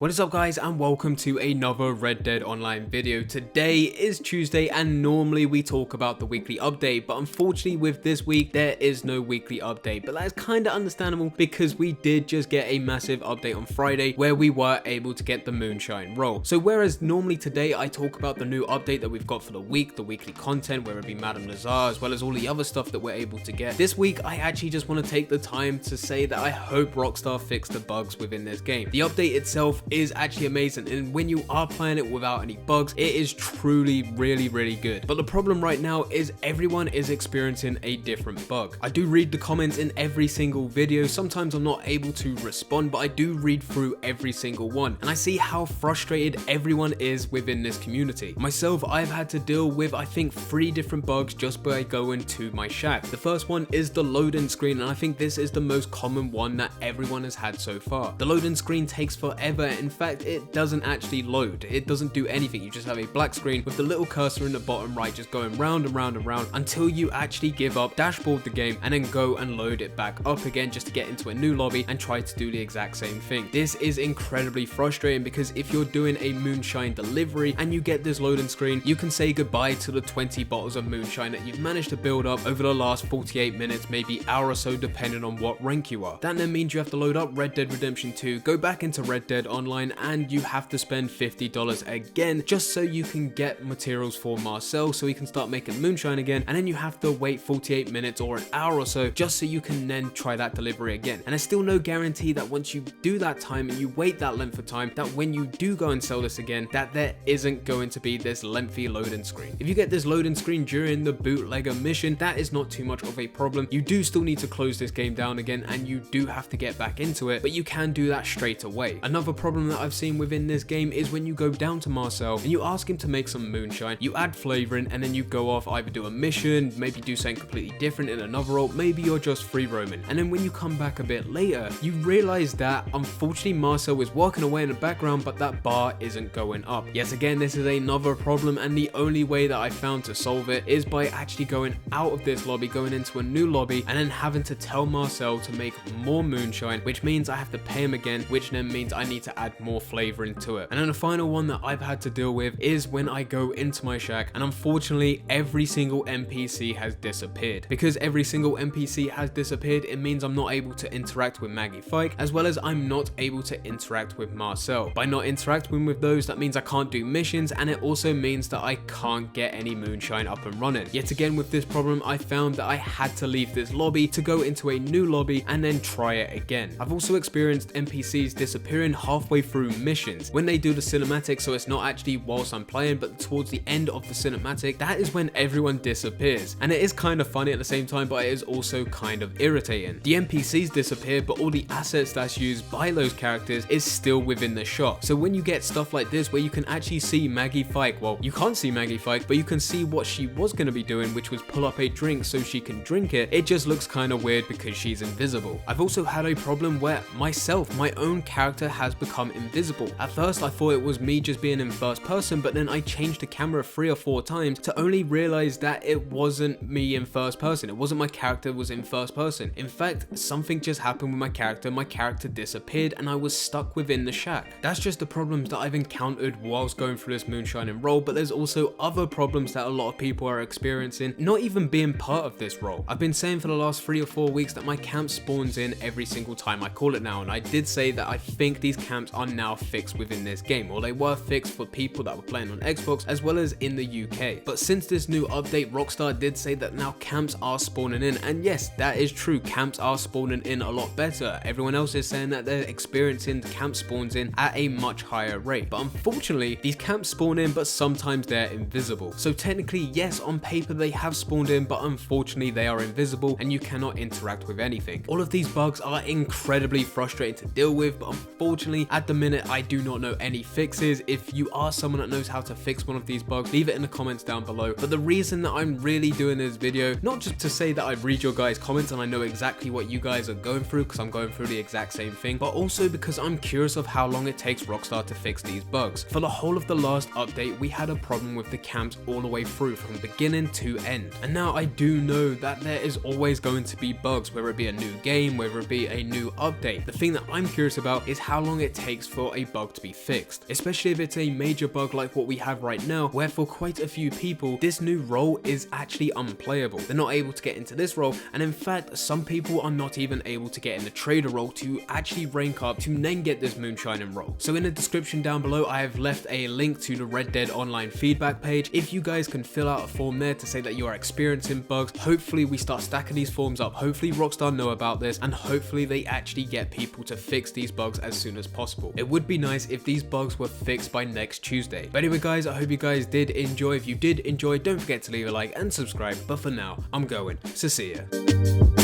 What is up guys, and welcome to another Red Dead Online video. Today is Tuesday and normally we talk about the weekly update, but unfortunately with this week there is no weekly update. But that is kind of understandable because we did just get a massive update on Friday where we were able to get the Moonshine role. So whereas normally today I talk about the new update that we've got for the week, the weekly content, whether it be Madame Lazar as well as all the other stuff that we're able to get, this week I actually just want to take the time to say that I hope Rockstar fixed the bugs within this game. The update itself is actually amazing, and when you are playing it without any bugs, it is truly really good. But the problem right now is everyone is experiencing a different bug. I do read the comments in every single video. Sometimes I'm not able to respond, but I do read through every single one, and I see how frustrated everyone is within this community. Myself, I've had to deal with I think 3 different bugs just by going to my shack. The first one is the loading screen, and I think this is the most common one that everyone has had so far. The loading screen takes forever. In fact, it doesn't actually load. It doesn't do anything. You just have a black screen with the little cursor in the bottom right just going round and round and round until you actually give up, dashboard the game, and then go and load it back up again just to get into a new lobby and try to do the exact same thing. This is incredibly frustrating because if you're doing a moonshine delivery and you get this loading screen, you can say goodbye to the 20 bottles of moonshine that you've managed to build up over the last 48 minutes, maybe hour or so, depending on what rank you are. That then means you have to load up Red Dead Redemption 2, go back into Red Dead Online, and you have to spend $50 again just so you can get materials for Marcel so he can start making moonshine again, and then you have to wait 48 minutes or an hour or so just so you can then try that delivery again. And there's still no guarantee that once you do that time and you wait that length of time, that when you do go and sell this again, that there isn't going to be this lengthy loading screen. If you get this loading screen during the bootlegger mission, that is not too much of a problem. You do still need to close this game down again and you do have to get back into it, but you can do that straight away. Another problem that I've seen within this game is when you go down to Marcel and you ask him to make some moonshine, you add flavoring, and then you go off, either do a mission, maybe do something completely different in another role, maybe you're just free roaming, and then when you come back a bit later, you realize that unfortunately Marcel is working away in the background, but that bar isn't going up. Yet again, this is another problem, and the only way that I found to solve it is by actually going out of this lobby, going into a new lobby, and then having to tell Marcel to make more moonshine, which means I have to pay him again, which then means I need to add more flavoring to it. And then the final one that I've had to deal with is when I go into my shack and unfortunately every single NPC has disappeared. Because every single NPC has disappeared, it means I'm not able to interact with Maggie Fike, as well as I'm not able to interact with Marcel. By not interacting with those, that means I can't do missions, and it also means that I can't get any moonshine up and running. Yet again, with this problem, I found that I had to leave this lobby to go into a new lobby and then try it again. I've also experienced NPCs disappearing halfway through missions. When they do the cinematic, so it's not actually whilst I'm playing, but towards the end of the cinematic, that is when everyone disappears. And it is kind of funny at the same time, but it is also kind of irritating. The NPCs disappear, but all the assets that's used by those characters is still within the shot. So when you get stuff like this where you can actually see Maggie Fike, well, you can't see Maggie Fike, but you can see what she was going to be doing, which was pull up a drink so she can drink it. It just looks kind of weird because she's invisible. I've also had a problem where myself, my own character, has become invisible. At first I thought it was me just being in first person, but then I changed the camera 3 or 4 times to only realize that it wasn't me in first person. It wasn't my character was in first person. In fact, something just happened with my character disappeared and I was stuck within the shack. That's just the problems that I've encountered whilst going through this moonshining role, but there's also other problems that a lot of people are experiencing, not even being part of this role. I've been saying for the last 3 or 4 weeks that my camp spawns in every single time I call it now, and I did say that I think these camps are now fixed within this game, or they were fixed for people that were playing on Xbox as well as in the UK. But since this new update, Rockstar did say that now camps are spawning in, and yes, that is true, camps are spawning in a lot better. Everyone else is saying that they're experiencing camp spawns in at a much higher rate, but unfortunately these camps spawn in, but sometimes they're invisible. So technically yes, on paper they have spawned in, but unfortunately they are invisible and you cannot interact with anything. All of these bugs are incredibly frustrating to deal with, but unfortunately at the minute I do not know any fixes. If you are someone that knows how to fix one of these bugs, leave it in the comments down below. But the reason that I'm really doing this video, not just to say that I read your guys' comments and I know exactly what you guys are going through, because I'm going through the exact same thing, but also because I'm curious of how long it takes Rockstar to fix these bugs. For the whole of the last update, we had a problem with the camps all the way through from beginning to end. And now I do know that there is always going to be bugs, whether it be a new game, whether it be a new update. The thing that I'm curious about is how long it takes takes for a bug to be fixed, especially if it's a major bug like what we have right now, where for quite a few people this new role is actually unplayable. They're not able to get into this role, and in fact some people are not even able to get in the trader role to actually rank up to then get this Moonshining role. So in the description down below I have left a link to the Red Dead Online feedback page. If you guys can fill out a form there to say that you are experiencing bugs, hopefully we start stacking these forms up, hopefully Rockstar know about this, and hopefully they actually get people to fix these bugs as soon as possible. It would be nice if these bugs were fixed by next Tuesday. But anyway guys, I hope you guys did enjoy. If you did enjoy, don't forget to leave a like and subscribe, but for now I'm going, so see ya.